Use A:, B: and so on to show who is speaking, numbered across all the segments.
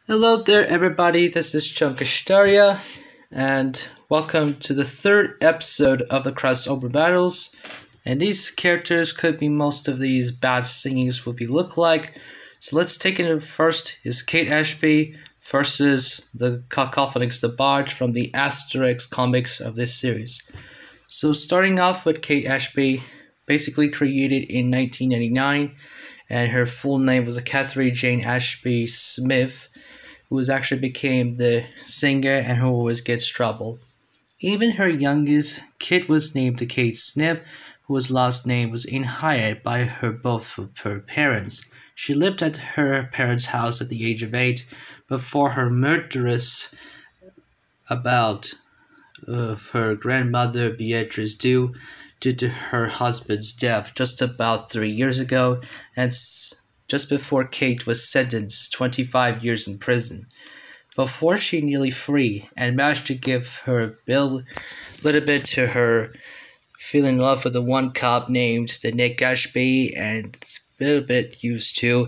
A: Hello there, everybody. This is Chunkashtaria, and welcome to the third episode of the crossover battles. And these characters could be most of these bad singings would be look like. So let's take it first. Is Kate Ashby versus the Cacofonix, the Bard from the Asterix comics of this series. So starting off with Kate Ashby, basically created in 1999, and her full name was Catherine Jane Ashby Smith, who actually became the singer and who always gets trouble. Even her youngest kid was named Kate Smith, whose last name was inherited by both of her parents. She lived at her parents' house at the age of 8 before her murderous about of her grandmother Beatrice due to her husband's death just about 3 years ago, and just before Kate was sentenced 25 years in prison. Before she nearly free and managed to give her bill little bit to her, fell in love with the one cop named the Nick Ashby and a little bit used to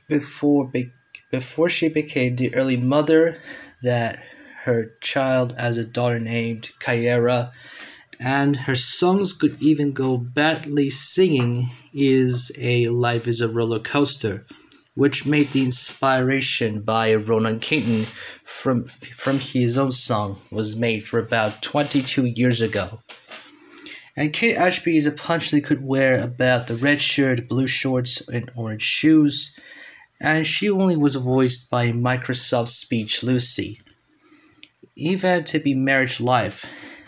A: before she became the early mother that her child as a daughter named Kyra, and her songs could even go badly singing is a Life is a Roller Coaster, which made the inspiration by Ronan Keating from his own song was made for about 22 years ago. And Kate Ashby is a punch they could wear about the red shirt, blue shorts, and orange shoes, and she only was voiced by Microsoft Speech Lucy. Even to be marriage life,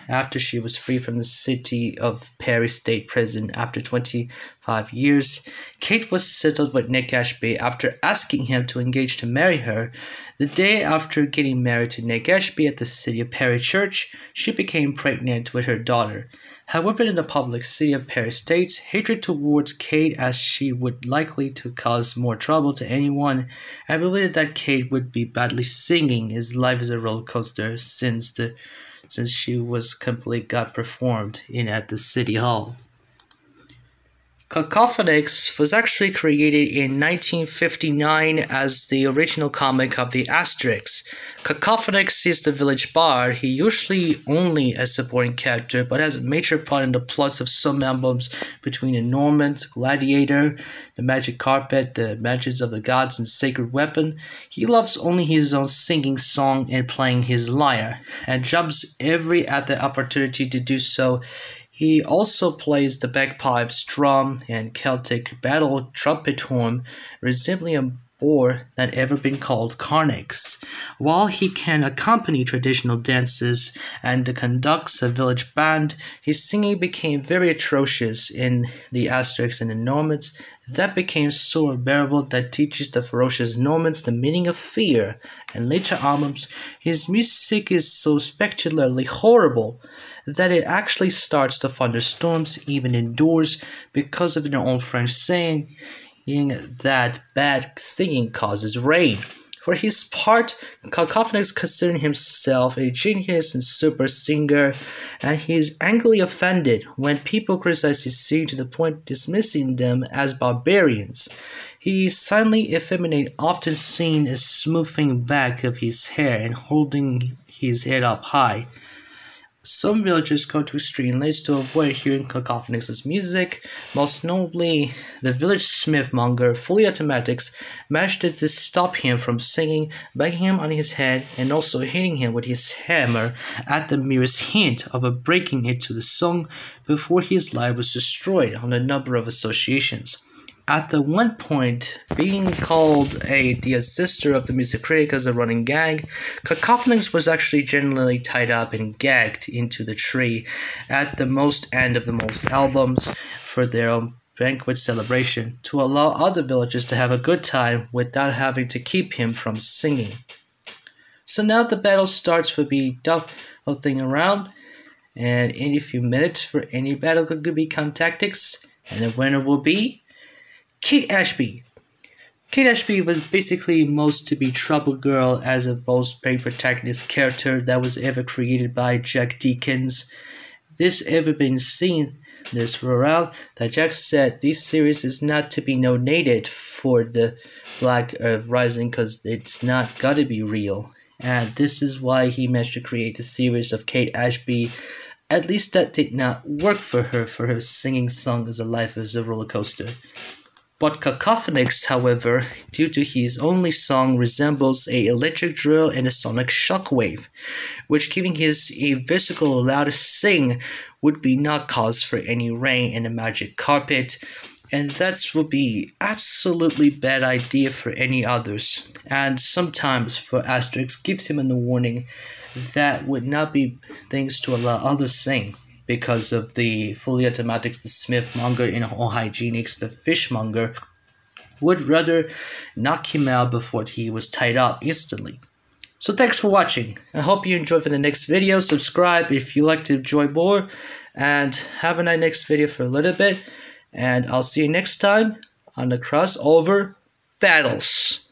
A: after she was free from the city of Paris State Prison after 25 years, Kate was settled with Nick Ashby after asking him to engage to marry her. The day after getting married to Nick Ashby at the City of Paris church, she became pregnant with her daughter. However, in the public city of Paris states hatred towards Kate as she would likely to cause more trouble to anyone, and believed that Kate would be badly singing his Life is a Roller Coaster since she was completely got performed in at the City Hall. Cacofonix was actually created in 1959 as the original comic of the Asterix. Cacofonix is the village bard. He usually only a supporting character, but has a major part in the plots of some albums between the Normans, Gladiator, The Magic Carpet, The Magics of the Gods, and Sacred Weapon. He loves only his own singing song and playing his lyre, and jumps every at the opportunity to do so. He also plays the bagpipes, drum, and Celtic battle trumpet horn, resembling a boar that ever been called Carnix. While he can accompany traditional dances and conducts a village band, his singing became very atrocious in the Asterix and the Normans. That became so unbearable that teaches the ferocious Normans the meaning of fear, and later albums, his music is so spectacularly horrible that it actually starts the thunderstorms even indoors because of an old French saying that bad singing causes rain. For his part, Cacofonix considered himself a genius and super singer, and he is angrily offended when people criticize his singing to the point of dismissing them as barbarians. He is silently effeminate, often seen as smoothing back of his hair and holding his head up high. Some villagers go to extreme lengths to avoid hearing Cacofonix's music. Most notably, the village smithmonger, Fully Automatics, managed to stop him from singing, banging him on his head, and also hitting him with his hammer at the merest hint of a breaking into the song before his life was destroyed on a number of associations. At the one point, being called the sister of the music critic as a running gag, Cacofonix was actually generally tied up and gagged into the tree at the most end of the most albums for their own banquet celebration to allow other villagers to have a good time without having to keep him from singing. So now the battle starts with the thing around, and in a few minutes for any battle could become tactics, and the winner will be Kate Ashby. Kate Ashby was basically most to be trouble girl as a most great protagonist character that was ever created by Jack Deakins. This ever been seen this around that Jack said this series is not to be donated for the Black Earth Rising because it's not gotta be real. And this is why he managed to create the series of Kate Ashby. At least that did not work for her singing song as a life is a roller coaster. But Cacofonix, however, due to his only song resembles a electric drill and a sonic shockwave, which giving his a vesicle allowed to sing would be not cause for any rain and a magic carpet, and that would be absolutely bad idea for any others. And sometimes for Asterix gives him a warning that would not be things to allow others sing. Because of the fully automatics, the smithmonger and all hygienics, the fishmonger would rather knock him out before he was tied up instantly. So thanks for watching. I hope you enjoy for the next video. Subscribe if you like to enjoy more. And have a nice next video for a little bit. And I'll see you next time on the crossover battles.